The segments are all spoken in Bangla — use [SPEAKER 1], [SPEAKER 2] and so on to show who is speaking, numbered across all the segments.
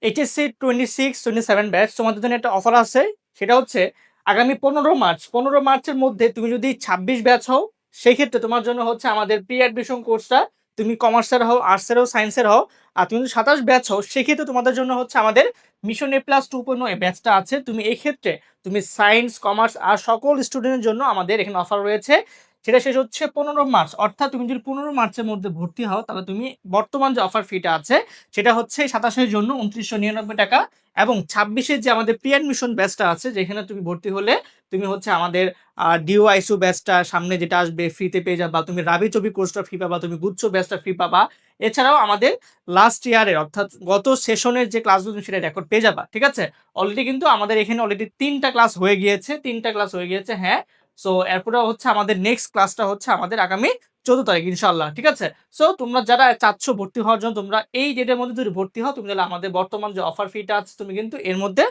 [SPEAKER 1] এইচএসসি 26-27 ব্যাচ তোমাদের জন্য একটা অফার আছে। সেটা হচ্ছে আগামী 15 মার্চের মধ্যে তুমি যদি 26 ব্যাচ হও, সেই ক্ষেত্রে তোমার জন্য হচ্ছে আমাদের প্রি অ্যাডমিশন কোর্সটা, তুমি কমার্সের হও, আর্টসের হও, সায়েন্সের হও, আর তুমি যদি 27 ব্যাচ হও সেক্ষেত্রে তোমাদের জন্য হচ্ছে আমাদের মিশন এ প্লাস 2.0 এই ব্যাচটা আছে। তুমি এই ক্ষেত্রে তুমি সায়েন্স, কমার্স আর সকল স্টুডেন্টের জন্য আমাদের এখানে অফার রয়েছে। সেটা শেষ হচ্ছে 15 মার্চ, অর্থাৎ তুমি যদি 15 মার্চের মধ্যে ভর্তি হও তাহলে তুমি বর্তমান যে অফার ফিটা আছে সেটা হচ্ছে 27-এর জন্য 2999 টাকা, এবং 26-এর যে আমাদের প্রি অ্যাডমিশন ব্যাচটা আছে যেখানে তুমি ভর্তি হলে তুমি হচ্ছে আমাদের ডিওআইসু ব্যাচটা সামনে যেটা আসবে ফ্রিতে পেয়ে যাবা, তুমি রাবি চবি কোর্সটা ফ্রি পাবা, তুমি গুচ্ছ ব্যাচটা ফ্রি পাবা। এছাড়াও আমাদের লাস্ট ইয়ারের অর্থাৎ গত সেশনের যে ক্লাসগুলো তুমি সেটা রেকর্ড পেয়ে যাবা। ঠিক আছে, অলরেডি কিন্তু আমাদের এখানে অলরেডি 3টা ক্লাস হয়ে গিয়েছে, 3টা ক্লাস হয়ে গিয়েছে, হ্যাঁ। সো এরপরে হচ্ছে আমাদের নেক্সট ক্লাসটা হচ্ছে আমাদের আগামী 14 তারিখ ইনশাল্লাহ। ঠিক আছে, সো তোমরা যারা চাচ্ছ ভর্তি হওয়ার জন্য, তোমরা এই ডেটের মধ্যে যদি ভর্তি হও তুমি তাহলে আমাদের বর্তমান যে অফার ফিটা আছে তুমি কিন্তু এর মধ্যে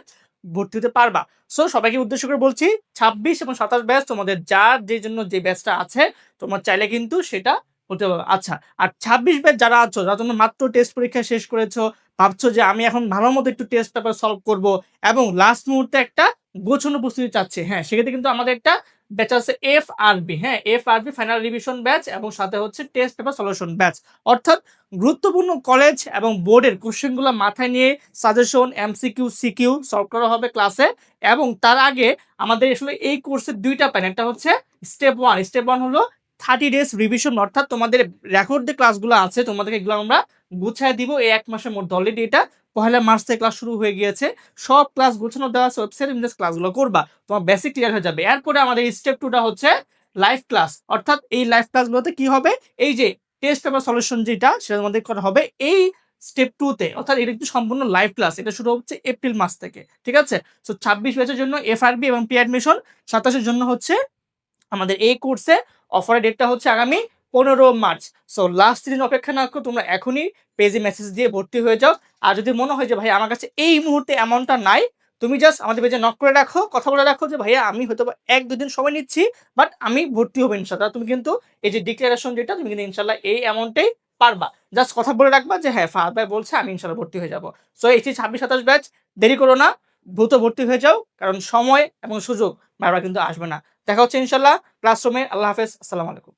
[SPEAKER 1] ভর্তি হতে পারবা। সো সবাইকে উদ্দেশ্য করে বলছি 26 এবং 27 ব্যাচ তোমাদের যার যে জন্য যে ব্যাচটা আছে তোমার চাইলে কিন্তু সেটা হতে পারবে। আচ্ছা, আর 26 ব্যাচ যারা আছো, যারা তোমরা মাত্র টেস্ট পরীক্ষা শেষ করেছো, ভাবছো যে আমি এখন ভালো মতো একটু টেস্ট পেপার সলভ করব এবং লাস্ট মুহূর্তে একটা গোছানো প্রস্তুতি চাচ্ছে, হ্যাঁ, সেক্ষেত্রে কিন্তু আমাদের একটা ব্যাচ আছে এফআরবি, হ্যাঁ, এফআরবি ফাইনাল রিভিশন ব্যাচ, এবং সাথে হচ্ছে টেস্ট পেপার সলিউশন ব্যাচ। অর্থাৎ গুরুত্বপূর্ণ কলেজ এবং বোর্ডের কোশ্চেনগুলো মাথায় নিয়ে সাজেশন, এমসিকিউ, সিকিউ সলভ করা হবে ক্লাসে। এবং তার আগে আমাদের আসলে এই কোর্সের দুইটা প্ল্যান, একটা হচ্ছে স্টেপ ওয়ান হলো 30 ডেজ রিভিশন, অর্থাৎ তোমাদের রেকর্ড যে ক্লাসগুলো আছে তোমাদেরকে এগুলো আমরা গুছায় দিব এই 1 মাসের মধ্যে। অলরেডি এটা 1 মার্চ থেকে ক্লাস শুরু হয়ে গিয়েছে, সব ক্লাস গোছানো দেওয়া আছে ওয়েবসাইট, ক্লাসগুলো করবা, তোমার বেসিক ক্লিয়ার হয়ে যাবে। এরপরে আমাদের স্টেপ 2টা হচ্ছে লাইভ ক্লাস, অর্থাৎ এই লাইভ ক্লাসগুলোতে কি হবে, এই যে টেস্ট পেপার সলিউশন যেটা সেটা আমাদের করা হবে এই স্টেপ 2তে, অর্থাৎ এটা কিন্তু সম্পূর্ণ লাইভ ক্লাস। এটা শুরু হচ্ছে এপ্রিল মাস থেকে। ঠিক আছে, সো 26 ব্যাচের জন্য এফআরবি এবং প্রি অ্যাডমিশন, 27-এর জন্য হচ্ছে আমাদের এই কোর্সে অফারের ডেটটা হচ্ছে আগামী 15 মার্চ। সো লাস্ট দিন অপেক্ষা না করে তোমরা এখনই পেজে মেসেজ দিয়ে ভর্তি হয়ে যাও। আর যদি মনে হয় যে ভাই আমার কাছে এই মুহূর্তে অ্যামাউন্টটা নাই, তুমি জাস্ট আমাদের পেজে নক করে রাখো, কথা বলে রাখো যে ভাইয়া আমি হয়তো 1-2 দিন সময় নিচ্ছি, বাট আমি ভর্তি হবো ইনশাল্লাহ। তুমি কিন্তু এই যে ডিক্লারেশন যেটা তুমি কিন্তু ইনশাল্লাহ এই অ্যামাউন্টেই পারবা। জাস্ট কথা বলে রাখবা যে হ্যাঁ ফাহাদ ভাই বলছে, আমি ইনশাল্লাহ ভর্তি হয়ে যাবো। সো এই 26-27 ব্যাচ দেরি করো না, দ্রুত ভর্তি হয়ে যাও, কারণ সময় এবং সুযোগ বারবার কিন্তু আসবে না। দেখা হচ্ছে ইনশাল্লাহ ক্লাসরুমে। আল্লাহ হাফেজ, আসসালামু আলাইকুম।